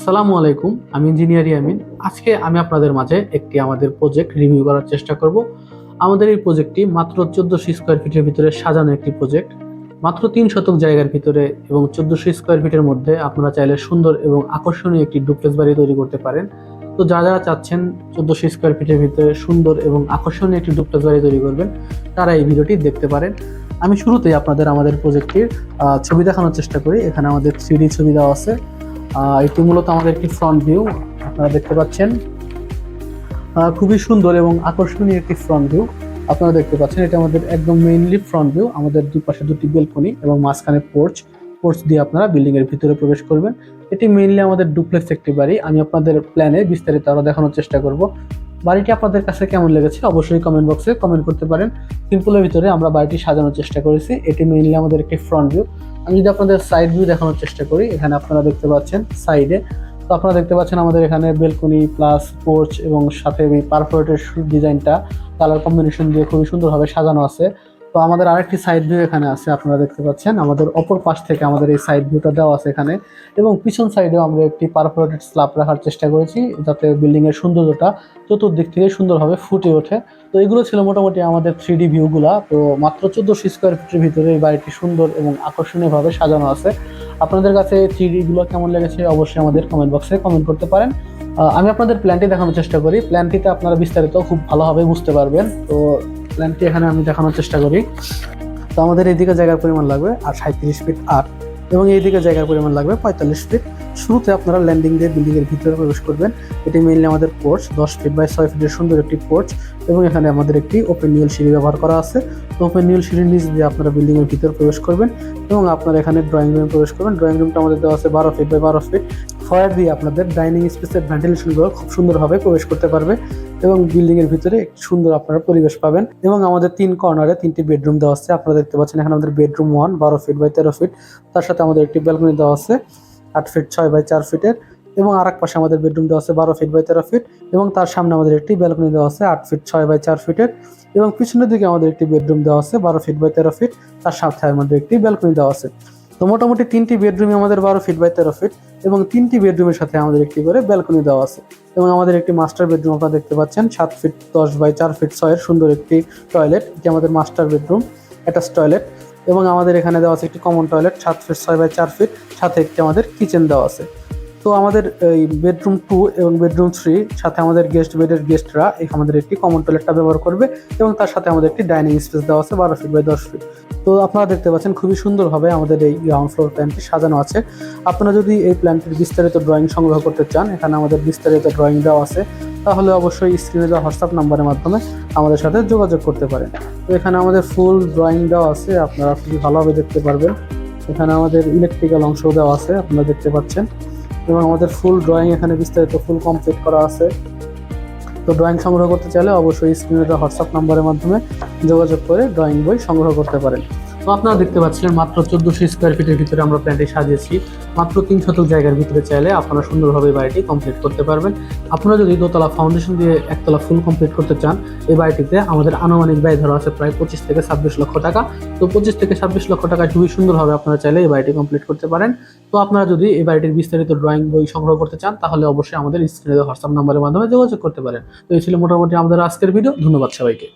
আসসালামু আলাইকুম, আমি ইঞ্জিনিয়ার ইয়ামিন। আজকে আমি আপনাদের মাঝে একটি আমাদের প্রজেক্ট রিভিউ করার চেষ্টা করব। আমাদের এই প্রজেক্টটি মাত্র 1400 স্কোয়ার ফিটের ভিতরে সাজানো একটি প্রজেক্ট। মাত্র 3 শতক জায়গার ভিতরে এবং 1400 স্কোয়ার ফিটের মধ্যে আপনারা চাইলে সুন্দর এবং আকর্ষণীয় একটি ডুপ্লেক্স বাড়ি তৈরি করতে পারেন। তো যারা চাচ্ছেন 1400 স্কোয়ার ফিটের ভিতরে সুন্দর এবং আকর্ষণীয় একটি ডুপ্লেক্স বাড়ি তৈরি করবেন, তারা এই ভিডিওটি দেখতে পারেন। আমি শুরুতেই আপনাদের আমাদের প্রজেক্টটির ছবি দেখানোর চেষ্টা করি। এখানে আমাদের 3D ছবি দেওয়া আছে। এটি মূলত আমাদের একটি ফ্রন্ট ভিউ, আপনারা দেখতে পাচ্ছেন। খুবই সুন্দর এবং আকর্ষণীয় একটি ফ্রন্ট ভিউ আপনারা দেখতে পাচ্ছেন। এটা আমাদের একদম মেইনলি ফ্রন্ট ভিউ। আমাদের দুই পাশে দুটি বেলকনি এবং মাঝখানে পোর্চ দিয়ে আপনারা বিল্ডিং এর ভিতরে প্রবেশ করবেন। এটি মেইনলি আমাদের ডুপ্লেক্স একটি বাড়ি। আমি আপনাদের প্ল্যানে বিস্তারিত আরো দেখানোর চেষ্টা করব। বাড়িটি আপনাদের কাছে কেমন লেগেছে অবশ্যই কমেন্ট বক্সে কমেন্ট করতে পারেন। সিম্পলের ভিতরে আমরা বাড়িটি সাজানোর চেষ্টা করেছি। এটি মেইনলি আমাদের একটি ফ্রন্ট ভিউ। আমি যদি আপনাদের সাইড ভিউ দেখানোর চেষ্টা করি, এখানে আপনারা দেখতে পাচ্ছেন সাইডে, তো আপনারা দেখতে পাচ্ছেন আমাদের এখানে বেলকনি প্লাস পোর্চ এবং সাথে পারফোরেটেড ডিজাইনটা কালার কম্বিনেশন দিয়ে খুবই সুন্দরভাবে সাজানো আছে। তো আমাদের আরেকটি সাইড ভিউ এখানে আছে, আপনারা দেখতে পাচ্ছেন। আমাদের অপর পাশ থেকে আমাদের এই সাইড ভিউটা দেওয়া আছে এখানে, এবং পিছন সাইডেও আমরা একটি পারফোরেটেড স্ল্যাব রাখার চেষ্টা করেছি যাতে বিল্ডিং এর সৌন্দর্যটা চতুর্দিক থেকে সুন্দরভাবে ফুটে ওঠে। তো এগুলো ছিল মোটামুটি আমাদের 3D ভিউগুলা। তো মাত্র 1400 স্কোয়ার ফিটের ভিতরে এই বাড়িটি সুন্দর এবং আকর্ষণীয়ভাবে সাজানো আছে। আপনাদের কাছে 3D গুলো কেমন লেগেছে অবশ্যই আমাদের কমেন্ট বক্সে কমেন্ট করতে পারেন। আমি আপনাদের প্ল্যানটি দেখানোর চেষ্টা করি। প্ল্যানটিতে আপনারা বিস্তারিত খুব ভালোভাবে বুঝতে পারবেন। তো প্ল্যানটি এখানে আমি দেখানোর চেষ্টা করি। তো আমাদের এইদিকে জায়গার পরিমাণ লাগবে 37 ফিট 8, এবং এইদিকে জায়গার পরিমাণ লাগবে 45 ফিট। শুরুতে আপনারা ল্যান্ডিং দিয়ে বিল্ডিং এর ভিতরে প্রবেশ করবেন। এটি মেইনলি আমাদের পোর্চ, 10 ফিট বাই 6 ফিটের সুন্দর একটি পোর্চ, এবং এখানে আমাদের একটি ওপেন নিউল সিঁড়ি ব্যবহার করা আছে। তো ওপেন নিউল সিঁড়ির নিচ দিয়ে আপনারা বিল্ডিং এর ভিতরে প্রবেশ করবেন, এবং আপনারা এখানে ড্রয়িং রুমে প্রবেশ করবেন। ড্রয়িং রুমটা আমাদের দেওয়া আছে 12 ফিট বাই 12 ফিট। ফয়ার দিয়ে আপনাদের ডাইনিং স্পেসের ভেন্টিলেশনগুলো খুব সুন্দরভাবে প্রবেশ করতে পারবে, এবং বিল্ডিং এর ভিতরে একটি সুন্দর আপনারা পরিবেশ পাবেন। এবং আমাদের 3 কর্নারে 3টি বেডরুম দেওয়া আছে। আপনারা দেখতে পাচ্ছেন এখানে আমাদের বেডরুম 1 12 ফিট বাই 13 ফিট, তার সাথে আমাদের একটি ব্যালকনি দেওয়া আছে 8 ফিট 6 বাই 4 ফিটের, এবং আর এক পাশে আমাদের বেডরুম দেওয়া আছে 12 ফিট বাই 13 ফিট, এবং তার সামনে আমাদের একটি ব্যালকনি দেওয়া আছে 8 ফিট 6 বাই 4 ফিটের, এবং পিছনের দিকে আমাদের একটি বেডরুম দেওয়া আছে 12 ফিট বাই 13 ফিট, তার সাথে আমাদের একটি ব্যালকনি দেওয়া আছে। তো মোটামুটি 3টি বেডরুমে আমাদের 12 ফিট বাই 13 ফিট, এবং 3টি বেডরুমের সাথে আমাদের একটি করে ব্যালকনি দেওয়া আছে। এবং আমাদের একটি মাস্টার বেডরুম আপনারা দেখতে পাচ্ছেন 7 ফিট 10 বাই 4 ফিট 6 এর সুন্দর একটি টয়লেট। এটি আমাদের মাস্টার বেডরুম, অ্যাটাচ টয়লেট। এবং আমাদের এখানে দেওয়া আছে একটি common toilet 7 feet 6 by 4 feet, সাথে একটি আমাদের কিচেন দেওয়া আছে। তো আমাদের এই বেডরুম 2 এবং বেডরুম 3 সাথে আমাদের গেস্ট বেডের গেস্টরা আমাদের একটি কমন টয়লেটটা ব্যবহার করবে, এবং তার সাথে আমাদের একটি ডাইনিং স্পেস দেওয়া আছে 12 ফিট বাই 10 ফিট। তো আপনারা দেখতে পাচ্ছেন খুবই সুন্দরভাবে আমাদের এই গ্রাউন্ড ফ্লোর প্ল্যানটি সাজানো আছে। আপনারা যদি এই প্ল্যানটির বিস্তারিত ড্রয়িং সংগ্রহ করতে চান, এখানে আমাদের বিস্তারিত ড্রয়িং দেওয়া আছে, তাহলে অবশ্যই স্ক্রিনে দেওয়া হোয়াটসঅ্যাপ নাম্বারের মাধ্যমে আমাদের সাথে যোগাযোগ করতে পারেন। তো এখানে আমাদের ফুল ড্রয়িং দেওয়া আছে, আপনারা খুবই ভালোভাবে দেখতে পারবেন। এখানে আমাদের ইলেকট্রিক্যাল অংশ দেওয়া আছে, আপনারা দেখতে পাচ্ছেন, এবং আমাদের ফুল ড্রয়িং এখানে বিস্তারিত ফুল কমপ্লিট করা আছে। তো ড্রয়িং সংগ্রহ করতে চাইলে অবশ্যই স্ক্রিনে দেওয়া হোয়াটসঅ্যাপ নাম্বারের মাধ্যমে যোগাযোগ করে ড্রয়িং বই সংগ্রহ করতে পারেন। তো আপনারা দেখতে পাচ্ছিলেন মাত্র 1400 স্কোয়ার ফিটের ভিতরে আমরা প্ল্যানটি সাজিয়েছি। মাত্র 3 শতক জায়গার ভিতরে চাইলে আপনারা সুন্দরভাবে বাড়িটি কমপ্লিট করতে পারবেন। আপনারা যদি দোতলা ফাউন্ডেশন দিয়ে একতলা ফুল কমপ্লিট করতে চান, এই বাড়িটিতে আমাদের আনুমানিক ব্যয় ধরা আছে প্রায় 25 থেকে 26 লক্ষ টাকা। তো 25 থেকে 26 লক্ষ টাকায় খুবই সুন্দরভাবে আপনারা চাইলে এই বাড়িটি কমপ্লিট করতে পারেন। তো আপনারা যদি এই বাড়িটির বিস্তারিত ড্রয়িং বই সংগ্রহ করতে চান, তাহলে অবশ্যই আমাদের স্ক্রিনে দেওয়া হোয়াটসঅ্যাপ নাম্বারের মাধ্যমে যোগাযোগ করতে পারেন। তো এই ছিল মোটামুটি আমাদের আজকের ভিডিও। ধন্যবাদ সবাইকে।